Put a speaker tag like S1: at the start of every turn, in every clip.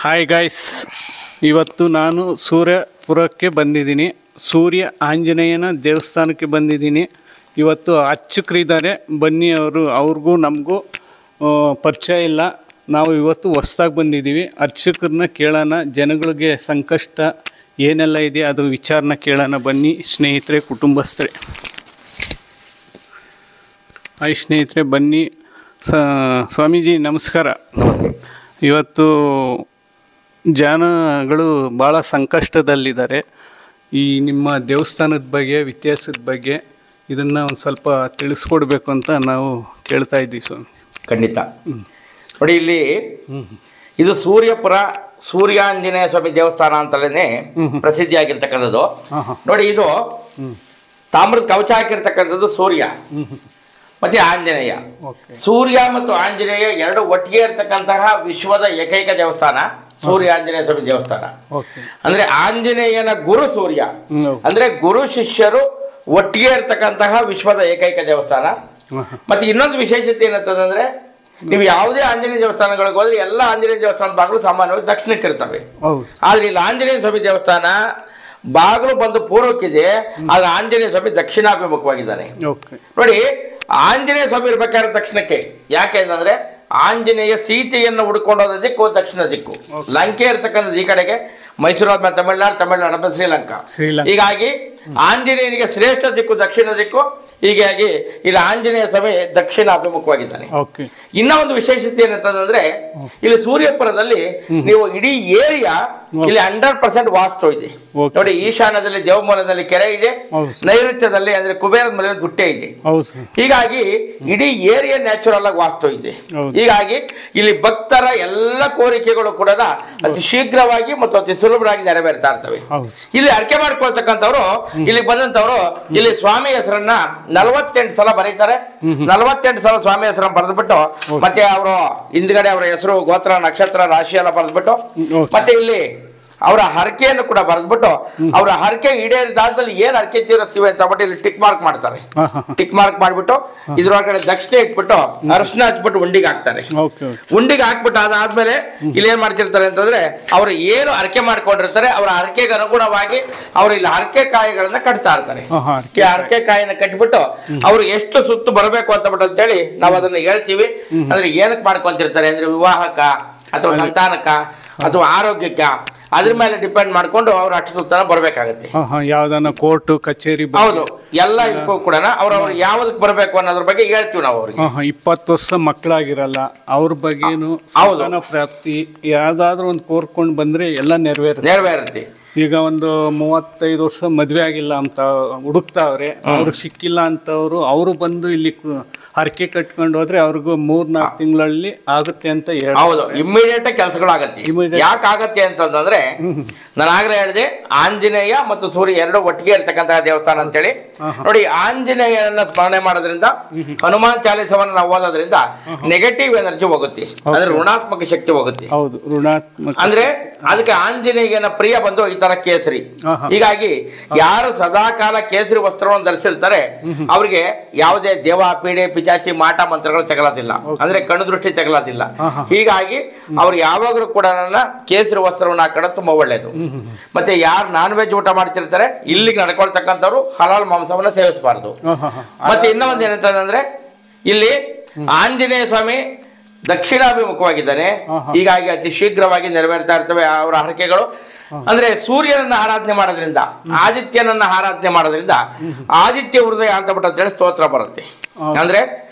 S1: Hi guys, ಇವತ್ತು ನಾನು ಸೂರ್ಯಪುರಕ್ಕೆ ಬಂದಿದ್ದೀನಿ. ಸೂರ್ಯ ಆಂಜನೇಯನ ದೇವಸ್ಥಾನಕ್ಕೆ ಬಂದಿದ್ದೀನಿ. ಇವತ್ತು ಅರ್ಚಕರಿದ್ದಾರೆ. ಬನ್ನಿ, ಅವ್ರಿಗೂ ನಮಗೂ ಪರಿಚಯ ಇಲ್ಲ. ನಾವು ಇವತ್ತು ಹೊಸ್ದಾಗಿ ಬಂದಿದ್ದೀವಿ. ಅರ್ಚಕರನ್ನ ಕೇಳೋಣ, ಜನಗಳಿಗೆ ಸಂಕಷ್ಟ ಏನೆಲ್ಲ ಇದೆ ಅದು ವಿಚಾರನ ಕೇಳೋಣ. ಬನ್ನಿ ಸ್ನೇಹಿತರೆ, ಕುಟುಂಬಸ್ಥರೇ. ಹಾಯ್ ಸ್ನೇಹಿತರೆ, ಬನ್ನಿ. ಸ್ವಾಮೀಜಿ ನಮಸ್ಕಾರ. ಇವತ್ತು ಜನಗಳು ಭಾಳ ಸಂಕಷ್ಟದಲ್ಲಿದ್ದಾರೆ. ಈ ನಿಮ್ಮ ದೇವಸ್ಥಾನದ ಬಗ್ಗೆ, ವ್ಯತ್ಯಾಸದ ಬಗ್ಗೆ ಇದನ್ನು ಒಂದು ಸ್ವಲ್ಪ ತಿಳಿಸ್ಕೊಡ್ಬೇಕು ಅಂತ ನಾವು ಕೇಳ್ತಾ ಇದ್ದೀವಿ ಸ್ವಾಮಿ.
S2: ಖಂಡಿತ. ನೋಡಿ, ಇಲ್ಲಿ ಇದು ಸೂರ್ಯಪುರ ಸೂರ್ಯಾಂಜನೇಯ ಸ್ವಾಮಿ ದೇವಸ್ಥಾನ ಅಂತಲೇ ಪ್ರಸಿದ್ಧಿಯಾಗಿರ್ತಕ್ಕಂಥದ್ದು. ನೋಡಿ, ಇದು ತಾಮ್ರದ ಕವಚ ಹಾಕಿರ್ತಕ್ಕಂಥದ್ದು ಸೂರ್ಯ ಮತ್ತೆ ಆಂಜನೇಯ. ಸೂರ್ಯ ಮತ್ತು ಆಂಜನೇಯ ಎರಡು ಒಟ್ಟಿಗೆ ಇರ್ತಕ್ಕಂತಹ ವಿಶ್ವದ ಏಕೈಕ ದೇವಸ್ಥಾನ ಸೂರ್ಯ ಆಂಜನೇಯ ಸ್ವಾಮಿ ದೇವಸ್ಥಾನ. ಅಂದ್ರೆ ಆಂಜನೇಯನ ಗುರು ಸೂರ್ಯ, ಅಂದ್ರೆ ಗುರು ಶಿಷ್ಯರು ಒಟ್ಟಿಗೆ ಇರ್ತಕ್ಕಂತಹ ವಿಶ್ವದ ಏಕೈಕ ದೇವಸ್ಥಾನ. ಮತ್ತೆ ಇನ್ನೊಂದು ವಿಶೇಷತೆ ಏನಂತಂದ್ರೆ, ನೀವು ಯಾವುದೇ ಆಂಜನೇಯ ದೇವಸ್ಥಾನಗಳಿಗೆ ಹೋದ್ರೆ ಎಲ್ಲ ಆಂಜನೇಯ ದೇವಸ್ಥಾನದ ಬಾಗಿಲು ಸಾಮಾನ್ಯವಾಗಿ ದಕ್ಷಿಣಕ್ಕೆ ಇರ್ತವೆ. ಆದ್ರೆ ಇಲ್ಲಿ ಆಂಜನೇಯ ಸ್ವಾಮಿ ದೇವಸ್ಥಾನ ಬಾಗಿಲು ಬಂದು ಪೂರ್ವಕ್ಕಿದೆ, ಆದ್ರೆ ಆಂಜನೇಯ ಸ್ವಾಮಿ ದಕ್ಷಿಣಾಭಿಮುಖವಾಗಿದ್ದಾನೆ. ನೋಡಿ, ಆಂಜನೇಯ ಸ್ವಾಮಿ ಇರ್ಬೇಕಾದ್ರೆ ದಕ್ಷಿಣಕ್ಕೆ. ಯಾಕೆ ಅಂತಂದ್ರೆ ಆಂಜನೇಯ ಸೀತೆಯನ್ನು ಹುಡ್ಕೊಂಡೋದ ದಿಕ್ಕು ದಕ್ಷಿಣ ದಿಕ್ಕು. ಲಂಕೆ ಇರ್ತಕ್ಕಂಥದ್ದು ಈ ಕಡೆಗೆ, ಮೈಸೂರು ಆದ್ಮೇಲೆ ತಮಿಳುನಾಡು ಶ್ರೀಲಂಕಾ. ಹೀಗಾಗಿ ಆಂಜನೇಯನಿಗೆ ಶ್ರೇಷ್ಠ ದಿಕ್ಕು ದಕ್ಷಿಣ ದಿಕ್ಕು. ಹೀಗಾಗಿ ಇಲ್ಲಿ ಆಂಜನೇಯ ಸ್ವಾಮಿ ದಕ್ಷಿಣ ಅಭಿಮುಖವಾಗಿದ್ದಾನೆ. ಇನ್ನ ಒಂದು ವಿಶೇಷತೆ ಏನಂತಂದ್ರೆ, ಇಲ್ಲಿ ಸೂರ್ಯಪುರದಲ್ಲಿ ನೀವು ಇಡೀ ಏರಿಯಾ ಇಲ್ಲಿ 100% ವಾಸ್ತು ಇದೆ. ನೋಡಿ, ಈಶಾನ್ಯದಲ್ಲಿ ದೇವಮೂಲದಲ್ಲಿ ಕೆರೆ ಇದೆ, ನೈಋತ್ಯದಲ್ಲಿ ಅಂದ್ರೆ ಕುಬೇರದ ಮೇಲೆ ಗುಟ್ಟೆ ಇದೆ. ಹೀಗಾಗಿ ಇಡೀ ಏರಿಯಾ ನ್ಯಾಚುರಲ್ ಆಗಿ ವಾಸ್ತು ಇದೆ. ಹೀಗಾಗಿ ಇಲ್ಲಿ ಭಕ್ತರ ಎಲ್ಲ ಕೋರಿಕೆಗಳು ಕೂಡ ಅತಿ ಶೀಘ್ರವಾಗಿ ಮತ್ತು ಅತಿ ಸುಲಭವಾಗಿ ನೆರವೇರ್ತಾ ಇರ್ತವೆ. ಇಲ್ಲಿ ಅರ್ಕೆ ಮಾಡ್ಕೊಳ್ತಕ್ಕಂಥವ್ರು, ಇಲ್ಲಿ ಬಂದಂತವ್ರು ಇಲ್ಲಿ ಸ್ವಾಮಿ ಹೆಸರನ್ನ 48 ಸಲ ಬರೀತಾರೆ. 48 ಸಲ ಸ್ವಾಮಿ ಹೆಸರನ್ನ ಬರೆದ್ಬಿಟ್ಟು, ಮತ್ತೆ ಅವರು ಹಿಂದ್ಗಡೆ ಅವರ ಹೆಸರು, ಗೋತ್ರ, ನಕ್ಷತ್ರ, ರಾಶಿ ಎಲ್ಲ ಬರೆದ್ಬಿಟ್ಟು, ಮತ್ತೆ ಇಲ್ಲಿ ಅವರ ಹರಕೆಯನ್ನು ಕೂಡ ಬರೆದ್ಬಿಟ್ಟು, ಅವರ ಹರಕೆ ಈಡೇರಿದಾದ್ಮೇಲೆ ಏನ್ ಹರಕೆ ತೀರಿಸ್ತೀವಿ ಅಂತ ಹೇಳ್ಬಿಟ್ಟು ಇಲ್ಲಿ ಟಿಕ್ ಮಾರ್ಕ್ ಮಾಡ್ತಾರೆ. ಟಿಕ್ ಮಾರ್ಕ್ ಮಾಡ್ಬಿಟ್ಟು ಇದ್ರೊಳಗಡೆ ದಕ್ಷಿಣೆ ಇಟ್ಬಿಟ್ಟು ಅರಶಿನ ಹಚ್ಬಿಟ್ಟು ಉಂಡಿಗೆ ಹಾಕ್ತಾರೆ. ಉಂಡಿಗೆ ಹಾಕ್ಬಿಟ್ಟು ಅದಾದ್ಮೇಲೆ ಇಲ್ಲಿ ಏನ್ ಮಾಡ್ತಿರ್ತಾರೆ ಅಂತಂದ್ರೆ, ಅವ್ರು ಏನು ಹರಕೆ ಮಾಡ್ಕೊಂಡಿರ್ತಾರೆ ಅವರ ಹರಕೆಗೆ ಅನುಗುಣವಾಗಿ ಅವ್ರು ಇಲ್ಲಿ ಹರಕೆ ಕಾಯಿಗಳನ್ನ ಕಟ್ತಾ ಇರ್ತಾರೆ. ಹರಕೆ ಕಾಯಿನ ಕಟ್ಬಿಟ್ಟು ಅವ್ರು ಎಷ್ಟು ಸುತ್ತು ಬರಬೇಕು ಅಂತ ಬಿಟ್ಟು ಅಂತೇಳಿ ನಾವು ಅದನ್ನ ಹೇಳ್ತೀವಿ. ಅಂದ್ರೆ ಏನಕ್ಕೆ ಮಾಡ್ಕೊಂತಿರ್ತಾರೆ ಅಂದ್ರೆ, ವಿವಾಹಕ್ಕ ಅಥವಾ ಸಂತಾನಕ್ಕ ಅಥವಾ ಆರೋಗ್ಯಕ್ಕ, ಅದ್ರ ಮೇಲೆ ಡಿಪೆಂಡ್ ಮಾಡ್ಕೊಂಡು ಅವ್ರು ಅಷ್ಟು ಸುತ್ತನ ಬರ್ಬೇಕಾಗತ್ತೆ.
S1: ಯಾವ್ದಾನ ಕೋರ್ಟ್ ಕಚೇರಿ,
S2: ಹೌದು, ಎಲ್ಲ ಇದಕ್ಕೂ ಕೂಡ ಅವ್ರವ್ರು ಯಾವ್ದಕ್ ಬರ್ಬೇಕು ಅನ್ನೋದ್ರ ಬಗ್ಗೆ ಹೇಳ್ತೀವಿ ನಾವು. ಅವ್ರಿಗೆ
S1: 20 ವರ್ಷ ಮಕ್ಕಳಾಗಿರಲ್ಲ, ಅವ್ರ ಬಗ್ಗೆನು ಸಂತಾನ ಪ್ರಾಪ್ತಿ ಯಾವ್ದಾದ್ರು ಒಂದು ಕೋರ್ಕೊಂಡು ಬಂದ್ರೆ ಎಲ್ಲ ನೆರವೇರುತ್ತೆ. ಈಗ ಒಂದು 35 ವರ್ಷ ಮದ್ವೆ ಆಗಿಲ್ಲ ಅಂತ ಹುಡುಕ್ತಾವ್ರೆ, ಅವ್ರಿಗೆ ಸಿಕ್ಕಿಲ್ಲ ಅಂತವ್ರು ಅವರು ಬಂದು ಇಲ್ಲಿ ಹರಕೆ ಕಟ್ಕೊಂಡು ಹೋದ್ರೆ ಅವ್ರಿಗೂ 3-4 ತಿಂಗಳಲ್ಲಿ ಆಗುತ್ತೆ ಅಂತ ಹೇಳಿ.
S2: ಹೌದು, ಇಮಿಡಿಯೇಟ್ ಕೆಲಸಗಳಾಗತ್ತೆ. ಯಾಕೆ ಆಗತ್ತೆ ಅಂತಂದ್ರೆ, ನಾನು ಆಗ್ಲೇ ಹೇಳಿದೆ, ಆಂಜನೇಯ ಮತ್ತು ಸೂರ್ಯ ಎರಡು ಒಟ್ಟಿಗೆ ಇರ್ತಕ್ಕಂತಹ ದೇವಸ್ಥಾನ ಅಂತೇಳಿ. ನೋಡಿ, ಆಂಜನೇಯನ ಸ್ಮರಣೆ ಮಾಡೋದ್ರಿಂದ, ಹನುಮಾನ್ ಚಾಲೀಸವನ್ನ ನಾವು ಓದೋದ್ರಿಂದ ನೆಗೆಟಿವ್ ಎನರ್ಜಿ ಹೋಗುತ್ತೆ, ಅಂದ್ರೆ ಋಣಾತ್ಮಕ ಶಕ್ತಿ ಹೋಗುತ್ತೆ. ಅಂದ್ರೆ ಅದಕ್ಕೆ ಆಂಜನೇಯನ ಪ್ರಿಯ ಬಂದು ಈ ತರ ಕೇಸರಿ. ಹೀಗಾಗಿ ಯಾರು ಸದಾಕಾಲ ಕೇಸರಿ ವಸ್ತ್ರವನ್ನು ಧರಿಸಿರ್ತಾರೆ ಅವ್ರಿಗೆ ಯಾವುದೇ ದೇವ, ಪೀಡೆ, ಪಿಚಾಚಿ, ಮಾಟ ಮಂತ್ರಗಳು ತಗಲೋದಿಲ್ಲ, ಅಂದ್ರೆ ಕಣ್ಣು ದೃಷ್ಟಿ ತಗಲೋದಿಲ್ಲ. ಹೀಗಾಗಿ ಅವ್ರು ಯಾವಾಗಲೂ ಕೂಡ ಕೇಸರಿ ವಸ್ತ್ರವನ್ನು ಹಾಕೋದು ತುಂಬಾ ಒಳ್ಳೇದು. ಮತ್ತೆ ಯಾರು ನಾನ್ ವೆಜ್ ಊಟ ಮಾಡ್ತಿರ್ತಾರೆ, ಇಲ್ಲಿಗೆ ನಡ್ಕೊಳ್ತಕ್ಕಂಥವ್ರು ಹಲಾಲ್ ಮಾಂಸವನ್ನ ಸೇವಿಸಬಾರದು. ಮತ್ತೆ ಇನ್ನೊಂದು ಏನಂತಂದ್ರೆ, ಇಲ್ಲಿ ಆಂಜನೇಯ ಸ್ವಾಮಿ ದಕ್ಷಿಣಾಭಿಮುಖವಾಗಿದ್ದಾನೆ. ಹೀಗಾಗಿ ಅತಿ ಶೀಘ್ರವಾಗಿ ನೆರವೇರ್ತಾ ಇರ್ತವೆ ಅವರ ಹರಕೆಗಳು. ಅಂದ್ರೆ ಸೂರ್ಯನನ್ನ ಆರಾಧನೆ ಮಾಡೋದ್ರಿಂದ, ಆದಿತ್ಯನನ್ನ ಆರಾಧನೆ ಮಾಡೋದ್ರಿಂದ ಆದಿತ್ಯ ಹೃದಯ ಅಂತ ಬಿಟ್ಟು ಅಂತೇಳಿ ಸ್ತೋತ್ರ ಬರುತ್ತೆ. ಅಂದ್ರೆ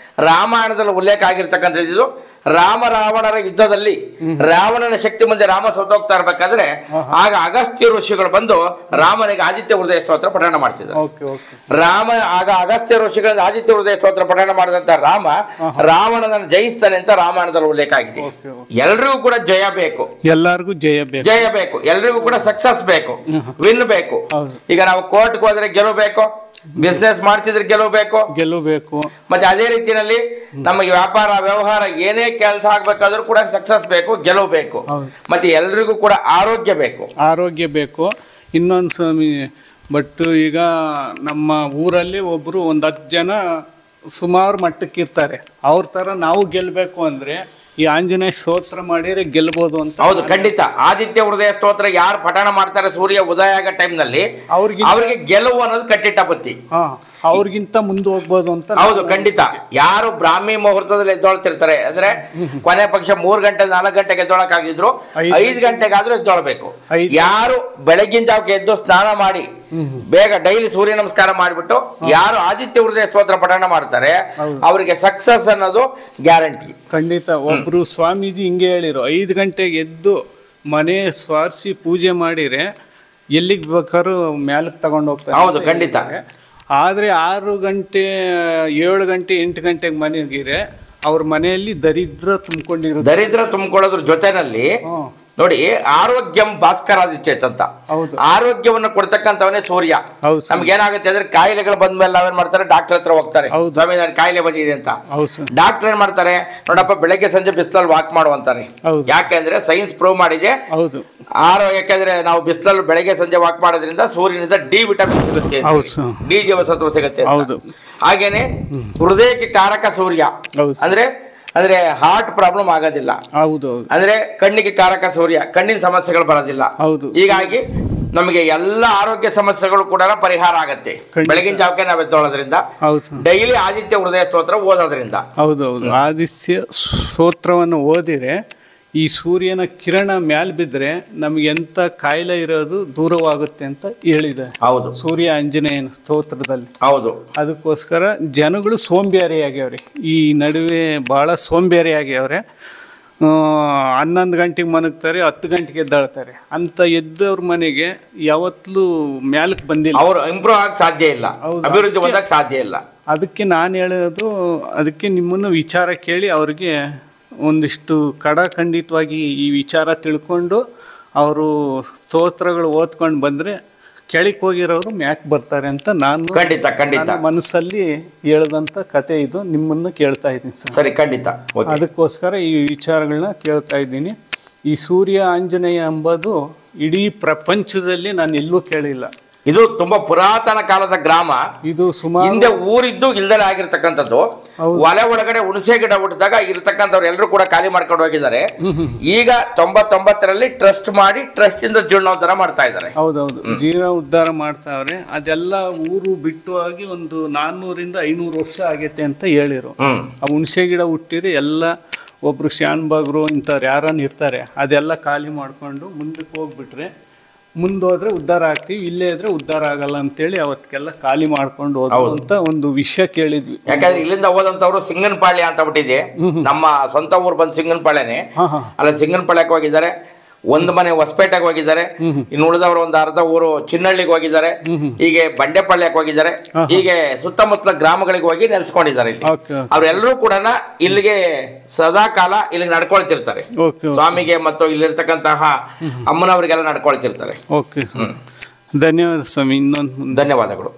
S2: ರಾಮಾಯಣದಲ್ಲಿ ಉಲ್ಲೇಖ ಆಗಿರ್ತಕ್ಕಂಥದ್ದು, ರಾಮ ರಾವಣರ ಯುದ್ಧದಲ್ಲಿ ರಾವಣನ ಶಕ್ತಿ ಮುಂದೆ ರಾಮ ಸೋತೋಗ್ತಾ ಇರ್ಬೇಕಾದ್ರೆ ಆಗ ಅಗಸ್ತ್ಯ ಋಷಿಗಳು ಬಂದು ರಾಮನಿಗೆ ಆದಿತ್ಯ ಹೃದಯ ಸ್ತೋತ್ರ ಪಠಣ ಮಾಡಿಸಿದ್ರು. ಆಗ ಅಗಸ್ತ್ಯ ಋಷಿಗಳಿಂದ ಆದಿತ್ಯ ಹೃದಯ ಸ್ತೋತ್ರ ಪಠಣ ಮಾಡಿದಂತ ರಾವಣನನ್ನು ಜಯಿಸ್ತಾನೆ ಅಂತ ರಾಮಾಯಣದಲ್ಲಿ ಉಲ್ಲೇಖ ಆಗಿದೆ. ಎಲ್ರಿಗೂ ಕೂಡ ಜಯ ಬೇಕು,
S1: ಎಲ್ಲರಿಗೂ ಜಯ ಬೇಕು,
S2: ಎಲ್ರಿಗೂ ಕೂಡ ಸಕ್ಸಸ್ ಬೇಕು, ವಿನ್ ಬೇಕು. ಈಗ ನಾವು ಕೋರ್ಟ್ಗೆ ಹೋದ್ರೆ ಗೆಲ್ಲಬೇಕು, ಬಿಸ್ನೆಸ್ ಮಾಡ್ತಿದ್ರೆ ಗೆಲ್ಲಬೇಕು. ಮತ್ತೆ ಅದೇ ರೀತಿಯಲ್ಲಿ ನಮಗೆ ವ್ಯಾಪಾರ ವ್ಯವಹಾರ ಏನೇ ಕೆಲಸ ಆಗ್ಬೇಕಾದ್ರೂ ಕೂಡ ಸಕ್ಸಸ್ ಬೇಕು, ಗೆಲ್ಲಬೇಕು. ಮತ್ತೆ ಎಲ್ರಿಗೂ ಕೂಡ ಆರೋಗ್ಯ ಬೇಕು.
S1: ಇನ್ನೊಂದು ಸ್ವಾಮಿ, ಬಟ್ ಈಗ ನಮ್ಮ ಊರಲ್ಲಿ ಒಬ್ರು 10 ಜನ ಸುಮಾರು ಮಟ್ಟಕ್ಕಿರ್ತಾರೆ. ಅವ್ರ ತರ ನಾವು ಗೆಲ್ಬೇಕು ಅಂದ್ರೆ ಈ ಆಂಜನೇಯ ಸ್ತೋತ್ರ ಮಾಡಿದ್ರೆ ಗೆಲ್ಬೋದು ಅಂತ.
S2: ಹೌದು, ಖಂಡಿತ. ಆದಿತ್ಯ ಹೃದಯ ಸ್ತೋತ್ರ ಯಾರು ಪಠಣ ಮಾಡ್ತಾರೆ ಸೂರ್ಯ ಉದಯ ಆಗೋ ಟೈಮ್ನಲ್ಲಿ ಅವ್ರಿಗೆ ಗೆಲುವು ಅನ್ನೋದು ಕಟ್ಟಿಟ್ಟ ಬುತ್ತಿ.
S1: ಅವ್ರಿಗಿಂತ ಮುಂದೆ ಹೋಗ್ಬೋದು ಅಂತ.
S2: ಹೌದು, ಖಂಡಿತ. ಯಾರು ಬ್ರಾಹ್ಮಿ ಮುಹೂರ್ತದಲ್ಲಿ ಎದ್ದೊಳ್ತಿರ್ತಾರೆ ಅಂದ್ರೆ ಕೊನೆ ಪಕ್ಷ 3 ಗಂಟೆ 4 ಗಂಟೆಗೆ ಎದ್ದೊಳಕ್ ಆಗಿದ್ರು 5 ಗಂಟೆಗಾದ್ರೂ ಎದ್ದೊಳ್ಬೇಕು. ಯಾರು ಬೆಳಗಿನ ಜಾವಕ್ಕೆ ಎದ್ದು ಸ್ನಾನ ಮಾಡಿ ಬೇಗ ಡೈಲಿ ಸೂರ್ಯ ನಮಸ್ಕಾರ ಮಾಡಿಬಿಟ್ಟು ಯಾರು ಆದಿತ್ಯ ಹೃದಯ ಸ್ತೋತ್ರ ಪಠಣ ಮಾಡ್ತಾರೆ ಅವರಿಗೆ ಸಕ್ಸಸ್ ಅನ್ನೋದು ಗ್ಯಾರಂಟಿ.
S1: ಖಂಡಿತ. ಒಬ್ರು ಸ್ವಾಮೀಜಿ ಹಿಂಗೆ ಹೇಳಿರು, 5 ಗಂಟೆಗೆ ಎದ್ದು ಮನೆ ಸ್ವಾರಿಸಿ ಪೂಜೆ ಮಾಡಿದ್ರೆ ಎಲ್ಲಿಗೆ ಬೇಕಾದ್ರೂ ಮ್ಯಾಲಕ್ಕೆ ತಗೊಂಡು ಹೋಗ್ತಾರೆ.
S2: ಹೌದು, ಖಂಡಿತ.
S1: ಆದರೆ 6 ಗಂಟೆ 7 ಗಂಟೆ 8 ಗಂಟೆಗೆ ಮನೆಗಿರೆ ಅವ್ರ ಮನೆಯಲ್ಲಿ ದರಿದ್ರ ತುಂಬಿಕೊಂಡಿರೋ
S2: ದರಿದ್ರ ತುಂಬಿಕೊಳ್ಳೋದ್ರ ಜೊತೆನಲ್ಲಿ ನೋಡಿ, ಆರೋಗ್ಯಂ ಭಾಸ್ಕರಾದಿತ್ಯತ್ ಅಂತ ಆರೋಗ್ಯವನ್ನು ಕೊಡ್ತಕ್ಕಂಥವನೇ ಸೂರ್ಯ. ನಮ್ಗೆ ಏನಾಗುತ್ತೆ ಅಂದ್ರೆ ಕಾಯಿಲೆಗಳು ಬಂದ್ಮೇಲೆ ನಾವೇನ್ ಮಾಡ್ತಾರೆ, ಡಾಕ್ಟರ್ ಹತ್ರ ಹೋಗ್ತಾರೆ, ಸ್ವಾಮಿ ನಾನು ಕಾಯಿಲೆ ಬಂದಿದೆ ಅಂತ. ಡಾಕ್ಟರ್ ಏನ್ ಮಾಡ್ತಾರೆ, ನೋಡಪ್ಪ ಬೆಳಗ್ಗೆ ಸಂಜೆ ಬಿಸಿಲಲ್ಲಿ ವಾಕ್ ಮಾಡುವಂತಾರೆ. ಯಾಕೆಂದ್ರೆ ಸೈನ್ಸ್ ಪ್ರೂವ್ ಮಾಡಿದೆ. ಯಾಕೆಂದ್ರೆ ನಾವು ಬಿಸಿಲಲ್ಲಿ ಬೆಳಗ್ಗೆ ಸಂಜೆ ವಾಕ್ ಮಾಡೋದ್ರಿಂದ ಸೂರ್ಯನಿಂದ ಡಿ ವಿಟಮಿನ್ ಸಿಗುತ್ತೆ, ಡಿ ಜೀವಸತ್ವ ಸಿಗುತ್ತೆ. ಹಾಗೇನೆ ಹೃದಯಕ್ಕೆ ಕಾರಕ ಸೂರ್ಯ ಅಂದ್ರೆ ಹಾರ್ಟ್ ಪ್ರಾಬ್ಲಮ್ ಆಗೋದಿಲ್ಲ. ಅಂದ್ರೆ ಕಣ್ಣಿಗೆ ಕಾರಕ ಸೂರ್ಯ, ಕಣ್ಣಿನ ಸಮಸ್ಯೆಗಳು ಬರೋದಿಲ್ಲ. ಹೀಗಾಗಿ ನಮಗೆ ಎಲ್ಲ ಆರೋಗ್ಯ ಸಮಸ್ಯೆಗಳು ಕೂಡ ಪರಿಹಾರ ಆಗತ್ತೆ ಬೆಳಗಿನ ಜಾವಕ್ಕೆ ನಾವು ಎದ್ದೋಳೋದ್ರಿಂದ, ಡೈಲಿ ಆದಿತ್ಯ ಹೃದಯ ಸ್ತೋತ್ರ ಓದೋದ್ರಿಂದ.
S1: ಹೌದೌದು, ಆದಿತ್ಯ ಸ್ತೋತ್ರವನ್ನು ಓದಿದ್ರೆ ಈ ಸೂರ್ಯನ ಕಿರಣ ಮ್ಯಾಲ್ ಬಿದ್ದರೆ ನಮ್ಗೆ ಎಂಥ ಕಾಯಿಲೆ ಇರೋದು ದೂರವಾಗುತ್ತೆ ಅಂತ ಹೇಳಿದೆ.
S2: ಹೌದು,
S1: ಸೂರ್ಯ ಆಂಜನೇಯನ ಸ್ತೋತ್ರದಲ್ಲಿ.
S2: ಹೌದು,
S1: ಅದಕ್ಕೋಸ್ಕರ ಜನಗಳು ಸೋಂಬೇರಿ ಆಗ್ಯಾವ್ರೆ. ಈ ನಡುವೆ ಭಾಳ ಸೋಂಬೇರಿ ಆಗ್ಯಾವ್ರೆ. 11 ಗಂಟೆಗೆ ಮನಗ್ತಾರೆ, 10 ಗಂಟೆಗೆ ಎದ್ದಾಳ್ತಾರೆ ಅಂತ ಎದ್ದವ್ರ ಮನೆಗೆ ಯಾವತ್ತೂ ಮ್ಯಾಲಕ್ಕೆ ಬಂದಿಲ್ಲ.
S2: ಅವರು ಇಂಪ್ರೂವ್ ಆಗಕ್ಕೆ ಸಾಧ್ಯ ಇಲ್ಲ, ಅಭಿವೃದ್ಧಿ ಹೊಂದಕ್ಕೆ ಸಾಧ್ಯ ಇಲ್ಲ.
S1: ಅದಕ್ಕೆ ನಾನು ಹೇಳೋದು, ಅದಕ್ಕೆ ನಿಮ್ಮನ್ನು ವಿಚಾರ ಕೇಳಿ ಅವ್ರಿಗೆ ಒಂದಿಷ್ಟು ಖಂಡಿತವಾಗಿ ಈ ವಿಚಾರ ತಿಳ್ಕೊಂಡು ಅವರು ಸ್ತೋತ್ರಗಳು ಓದ್ಕೊಂಡು ಬಂದರೆ ಕೆಳಕ್ಕೆ ಹೋಗಿರೋರು ಮ್ಯಾಕ್ ಬರ್ತಾರೆ ಅಂತ ನಾನು
S2: ಖಂಡಿತ
S1: ಮನಸ್ಸಲ್ಲಿ ಹೇಳ್ದಂಥ ಕತೆ ಇದು. ನಿಮ್ಮನ್ನು ಕೇಳ್ತಾ ಇದ್ದೀನಿ ಸರ್.
S2: ಸರಿ, ಖಂಡಿತ.
S1: ಅದಕ್ಕೋಸ್ಕರ ಈ ವಿಚಾರಗಳನ್ನ ಕೇಳ್ತಾ ಇದ್ದೀನಿ. ಈ ಸೂರ್ಯ ಆಂಜನೇಯ ಎಂಬುದು ಇಡೀ ಪ್ರಪಂಚದಲ್ಲಿ ನಾನು ಎಲ್ಲೂ ಕೇಳಿಲ್ಲ.
S2: ಇದು ತುಂಬಾ ಪುರಾತನ ಕಾಲದ ಗ್ರಾಮ.
S1: ಇದು ಸುಮಾರು
S2: ಹಿಂದೆ ಊರಿದ್ದು ಇಲ್ದಲೆ ಆಗಿರ್ತಕ್ಕಂಥದ್ದು. ಒಲೆ ಒಳಗಡೆ ಹುಣಸೆ ಗಿಡ ಹುಟ್ಟಿದಾಗ ಇರ್ತಕ್ಕಂಥವ್ರು ಎಲ್ಲರೂ ಕೂಡ ಖಾಲಿ ಮಾಡ್ಕೊಂಡು ಹೋಗಿದ್ದಾರೆ. ಈಗ 99ರಲ್ಲಿ ಟ್ರಸ್ಟ್ ಮಾಡಿ ಟ್ರಸ್ಟ್ ಇಂದ ಜೀರ್ಣೋದ್ಧಾರ ಮಾಡ್ತಾ ಇದ್ದಾರೆ.
S1: ಹೌದೌದು, ಜೀರ್ಣೋದ್ಧಾರ ಮಾಡ್ತಾವ್ರೆ. ಅದೆಲ್ಲ ಊರು ಬಿಟ್ಟು ಆಗಿ ಒಂದು 400ರಿಂದ 500 ವರ್ಷ ಆಗೈತೆ ಅಂತ ಹೇಳಿರು. ಆ ಹುಣಸೆ ಗಿಡ ಹುಟ್ಟಿದ್ರೆ ಎಲ್ಲ ಒಬ್ರು ಶಾನ್ಬಾಗ್ರು ಇಂಥವ್ರು ಯಾರನ್ನ ಇರ್ತಾರೆ, ಅದೆಲ್ಲ ಖಾಲಿ ಮಾಡ್ಕೊಂಡು ಮುಂದಕ್ಕೆ ಹೋಗ್ಬಿಟ್ರೆ ಮುಂದೋದ್ರೆ ಉದ್ಧಾರ ಆಗ್ತೀವಿ, ಇಲ್ಲೇ ಇದ್ರೆ ಉದ್ಧಾರ ಆಗಲ್ಲ ಅಂತೇಳಿ ಅವತ್ತಿಗೆಲ್ಲ ಖಾಲಿ ಮಾಡ್ಕೊಂಡು ಹೋಗುವಂತ ಒಂದು ವಿಷಯ ಕೇಳಿದ್ವಿ.
S2: ಯಾಕಂದ್ರೆ ಇಲ್ಲಿಂದ ಹೋದಂತವ್ರು ಸಿಂಗನಪಾಳ್ಯ ಅಂತ ಬಿಟ್ಟಿದೆ. ನಮ್ಮ ಸ್ವಂತ ಊರು ಬಂದು ಸಿಂಗನಪಾಳ್ಯನೇ. ಅಲ್ಲ, ಸಿಂಗನಪಾಳ್ಯಕ್ಕೆ ಹೋಗಿದ್ದಾರೆ, ಒಂದು ಮನೆ ಹೊಸಪೇಟೆಗೆ ಹೋಗಿದ್ದಾರೆ, ಇನ್ನು ಉಳಿದವರು ಒಂದು ಅರ್ಧ ಊರು ಚಿನ್ನಹಳ್ಳಿಗೆ ಹೋಗಿದ್ದಾರೆ, ಹೀಗೆ ಬಂಡೆಪಾಳ್ಯಕ್ಕೆ ಹೋಗಿದ್ದಾರೆ, ಹೀಗೆ ಸುತ್ತಮುತ್ತಲ ಗ್ರಾಮಗಳಿಗೆ ಹೋಗಿ ನೆಲೆಸ್ಕೊಂಡಿದ್ದಾರೆ. ಇಲ್ಲಿ ಅವ್ರೆಲ್ಲರೂ ಕೂಡ ಇಲ್ಲಿಗೆ ಸದಾ ಕಾಲ ಇಲ್ಲಿ ನಡ್ಕೊಳ್ತಿರ್ತಾರೆ. ಸ್ವಾಮಿಗೆ ಮತ್ತು ಇಲ್ಲಿರ್ತಕ್ಕಂತಹ ಅಮ್ಮನವರಿಗೆಲ್ಲ ನಡ್ಕೊಳ್ತಿರ್ತಾರೆ.
S1: ಧನ್ಯವಾದ ಸ್ವಾಮಿ. ಇನ್ನೊಂದು
S2: ಧನ್ಯವಾದಗಳು.